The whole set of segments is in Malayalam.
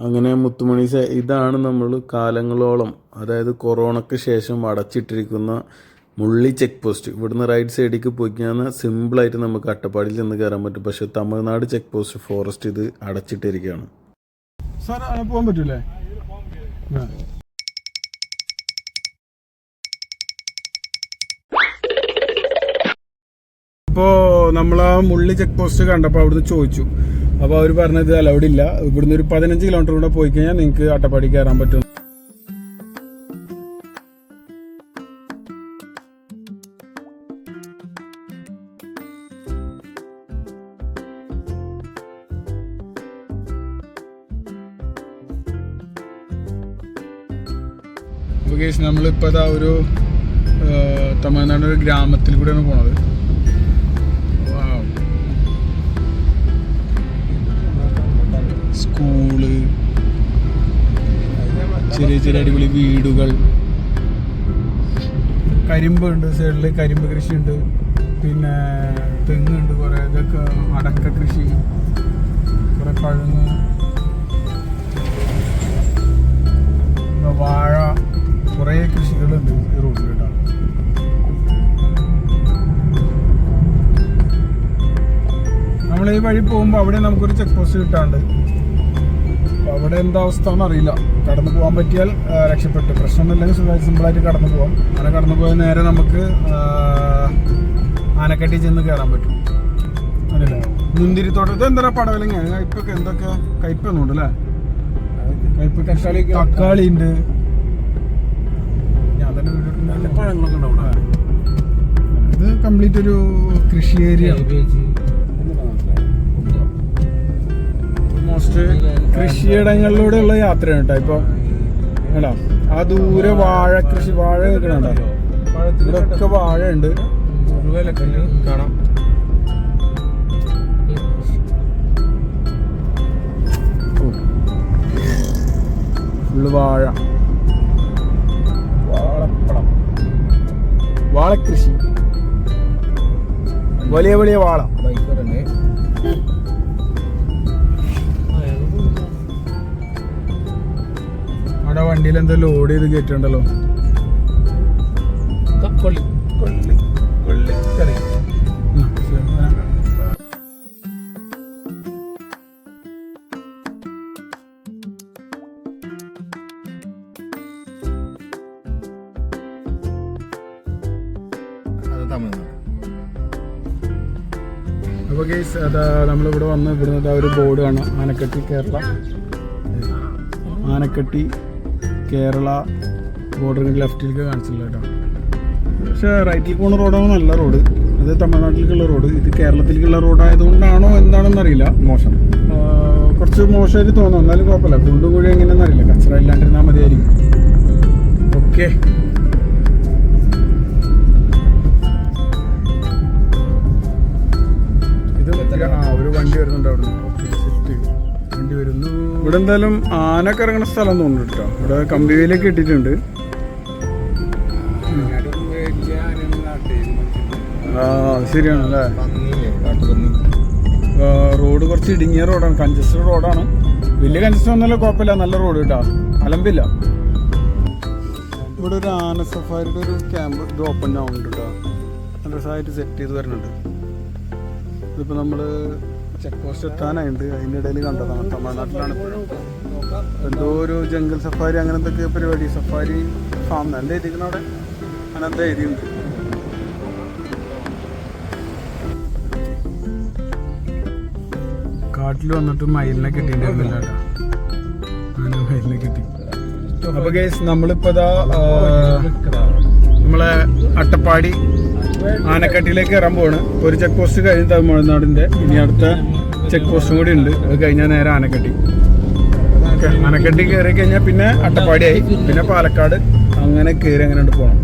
അങ്ങനെ മുത്തുമണി ഇതാണ് നമ്മൾ കാലങ്ങളോളം, അതായത് കൊറോണയ്ക്ക് ശേഷം അടച്ചിട്ടിരിക്കുന്ന മുള്ളി ചെക്ക് പോസ്റ്റ്. ഇവിടുന്ന് റൈറ്റ് സൈഡിലേക്ക് പോയി കഴിഞ്ഞാൽ സിമ്പിളായിട്ട് നമുക്ക് അട്ടപ്പാടിയിൽ ചെന്ന് കയറാൻ പറ്റും. പക്ഷേ തമിഴ്നാട് ചെക്ക് പോസ്റ്റ് ഫോറസ്റ്റ് ഇത് അടച്ചിട്ടിരിക്കുകയാണ്. സാർ പോകാൻ പറ്റൂലേ? ഇപ്പോൾ നമ്മൾ ആ മുള്ളി ചെക്ക് പോസ്റ്റ് കണ്ടപ്പോൾ അവിടുന്ന് ചോദിച്ചു. അപ്പോൾ അവർ പറഞ്ഞത് അലൗഡ് ഇല്ല, ഇവിടുന്ന് ഒരു 15 കിലോമീറ്റർ കൂടെ പോയി കഴിഞ്ഞാൽ നിങ്ങൾക്ക് അട്ടപ്പാടി കയറാൻ പറ്റും. നമ്മളിപ്പോൾ ഇതാ ഒരു തമിഴ്നാട് ഒരു ഗ്രാമത്തിൽ കൂടെയാണ് പോണത്. സ്കൂള്, ചെറിയ ചെറിയ അടിപൊളി വീടുകൾ, കരിമ്പ് ഉണ്ട് സൈഡിൽ, കരിമ്പ് കൃഷിയുണ്ട്, പിന്നെ തെങ്ങുണ്ട്, കുറേ ഇതൊക്കെ അടക്ക കൃഷി, കുറേ കഴുങ്ങ്, വാഴ, കുറേ കൃഷികളുണ്ട് ഈ റോഡിൽ കേട്ടോ. നമ്മൾ ഈ വഴി പോകുമ്പോൾ അവിടെ നമുക്കൊരു ചെക്ക് പോസ്റ്റ് കിട്ടാണ്ട്. അവിടെ എന്താ അവസ്ഥ എന്നറിയില്ല. കടന്നു പോകാൻ പറ്റിയാൽ രക്ഷപ്പെട്ടു, പ്രശ്നമൊന്നുമില്ലെങ്കിൽ സിമ്പിളായിട്ട് കടന്നു പോകാം. അങ്ങനെ കടന്നു പോയാൽ നേരെ നമുക്ക് ആനക്കട്ടി ചെന്ന് കയറാൻ പറ്റും. അതല്ലേ മുന്തിരിത്തോട്ടം. ഇത് എന്താ പടവലങ്ങ, കയ്പൊക്കെ എന്തൊക്കെ കയ്പൊന്നുണ്ട് അല്ലേ? കയ്പ്, തക്കാളി ഉണ്ട്. ഞാൻ തന്നെ വീട്ടിൽ പഴങ്ങളൊക്കെ ഉണ്ടാവും. ഇത് കംപ്ലീറ്റ് ഒരു കൃഷി ഏരിയ, കൃഷിയിടങ്ങളിലൂടെയുള്ള യാത്രയാണ് കേട്ടോ. ഇപ്പൊ കേട്ടോ ആ ദൂരെ വാഴ കൃഷി, വാഴ നിൽക്കണോ? ഇവിടെ ഒക്കെ വാഴ ഉണ്ട് കാണാം. ഫുള്ള് വാഴ, വാഴപ്പഴം, വാഴക്കൃഷി, വലിയ വലിയ വാഴ. അവിടെ വണ്ടിയിൽ എന്തോ ലോഡ് ചെയ്ത് കയറ്റുണ്ടല്ലോ. അപ്പോൾ ഗൈസ് അതാ നമ്മളിവിടെ വന്ന് ഇവിടുന്ന് ഒരു ബോർഡ് കാണാം, ആനക്കട്ടി കേരള, ആനക്കട്ടി കേരള ബോർഡറിന് ലെഫ്റ്റിലേക്ക് കാണിച്ചില്ല കേട്ടോ. പക്ഷേ റൈറ്റിൽ പോകുന്ന റോഡാണ് നല്ല റോഡ്. അത് തമിഴ്നാട്ടിലേക്കുള്ള റോഡ്, ഇത് കേരളത്തിലേക്കുള്ള റോഡായതുകൊണ്ടാണോ എന്താണെന്ന് അറിയില്ല. മോശം, കുറച്ച് മോശമായിട്ട് തോന്നും. എന്നാലും കുഴപ്പമില്ല. കുണ്ടും കുഴി എങ്ങനെയാണെന്ന് അറിയില്ല. കച്ചറ ഇല്ലാണ്ടിരുന്നാൽ മതിയായിരിക്കും. ഓക്കെ, ഇത് ഒരു വണ്ടി വരുന്നുണ്ട് അവിടെ. ഓക്കെ, സെറ്റ് വണ്ടി വരുന്നു. ഇവിടെ എന്തായാലും ആനക്ക് ഇറങ്ങുന്ന സ്ഥലം തോന്നുന്നു കേട്ടോ. ഇവിടെ കമ്പിവേലിയൊക്കെ ഇട്ടിട്ടുണ്ട്. ശരിയാണല്ലേ. റോഡ് കുറച്ച് ഇടുങ്ങിയ റോഡാണ്, കൺജസ്റ്റഡ് റോഡാണ്. വലിയ കൺജസ്റ്റഡ് ഒന്നുമല്ല, കുഴപ്പമില്ല, നല്ല റോഡ് കേട്ടോ, അലമ്പില്ല. ഇവിടെ ഒരു ആന സഫാരിയുടെ ഒരു ക്യാമ്പ്, ഇത് ഓപ്പൺ ആവുന്നുണ്ട് കേട്ടോ. നല്ല രസമായിട്ട് സെറ്റ് ചെയ്ത് വരുന്നുണ്ട്. ഇതിപ്പോൾ നമ്മൾ ചെക്ക് പോസ്റ്റ് എത്താനായിട്ട് അതിൻ്റെ ഇടയിൽ കണ്ടതാണ്. തമിഴ്നാട്ടിലാണ് ഇപ്പോഴും. എന്തോ ഒരു ജംഗൽ സഫാരി അങ്ങനെ എന്തൊക്കെ പരിപാടി, സഫാരി ഫാം നല്ല എഴുതിക്കുന്ന അവിടെ, അങ്ങനത്തെ എഴുതിയുണ്ട്. കാട്ടിൽ വന്നിട്ട് മയിലിനെ കിട്ടിയിട്ടുണ്ടായിരുന്നില്ല കേട്ടോ. അങ്ങനെ മയിലിനെ കിട്ടി. അപ്പോൾ ഗൈസ് നമ്മളിപ്പോൾ ഇതാ നമ്മളെ അട്ടപ്പാടി ആനക്കട്ടിയിലേക്ക് കയറാൻ പോവാണ്. ഒരു ചെക്ക് പോസ്റ്റ് കഴിഞ്ഞ് തമിഴ്നാടിൻ്റെ, ഇനി അടുത്ത ചെക്ക് പോസ്റ്റും കൂടി ഉണ്ട്. അത് കഴിഞ്ഞാൽ നേരെ ആനക്കട്ടി. ഓക്കെ, ആനക്കട്ടി കയറി കഴിഞ്ഞാൽ പിന്നെ അട്ടപ്പാടിയായി, പിന്നെ പാലക്കാട്, അങ്ങനെ കയറി അങ്ങനെ പോകണം.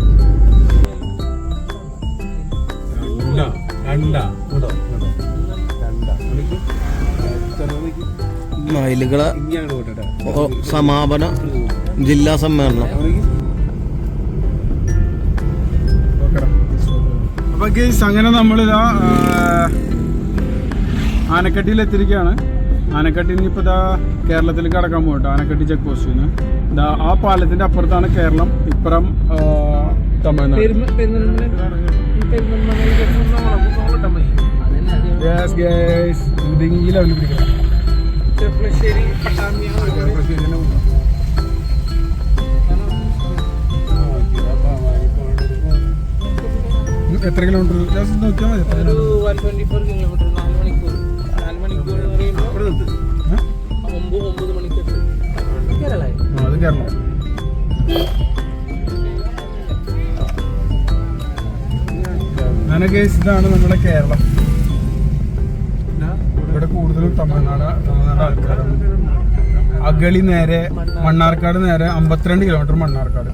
മയിലുകളെ സമാപന ജില്ലാ സമ്മേളനം. അപ്പോൾ ഗൈസ് അങ്ങനെ നമ്മളിതാ ആനക്കട്ടിയിൽ എത്തിയിരിക്കുകയാണ്. ആനക്കട്ടി ഇനിയിപ്പോൾ ഇതാ കേരളത്തിലേക്ക് കടക്കാൻ പോകട്ടോ ആനക്കട്ടി ചെക്ക് പോസ്റ്റിന്. ഇതാ ആ പാലത്തിന്റെ അപ്പുറത്താണ് കേരളം, ഇപ്പുറം തമിഴ്നാട്. ഈ ലെവലിൽ പിടിക്കണം. എത്ര കിലോമീറ്റർ നോക്കിയാൽ മതി. 124 കിലോമീറ്റർ, 4 മണിക്കൂർ. 4 മണിക്കൂർ എന്ന് പറയുമ്പോൾ 9 മണിക്കൂർ. അത് കേരളം. അങ്ങനെ കേസ് ഇതാണ് നമ്മുടെ കേരളം. ഇവിടെ കൂടുതലും തമിഴ്നാട് ആൾക്കാരാണ്. അഗളി നേരെ മണ്ണാർക്കാട് നേരെ 52 കിലോമീറ്റർ മണ്ണാർക്കാട്.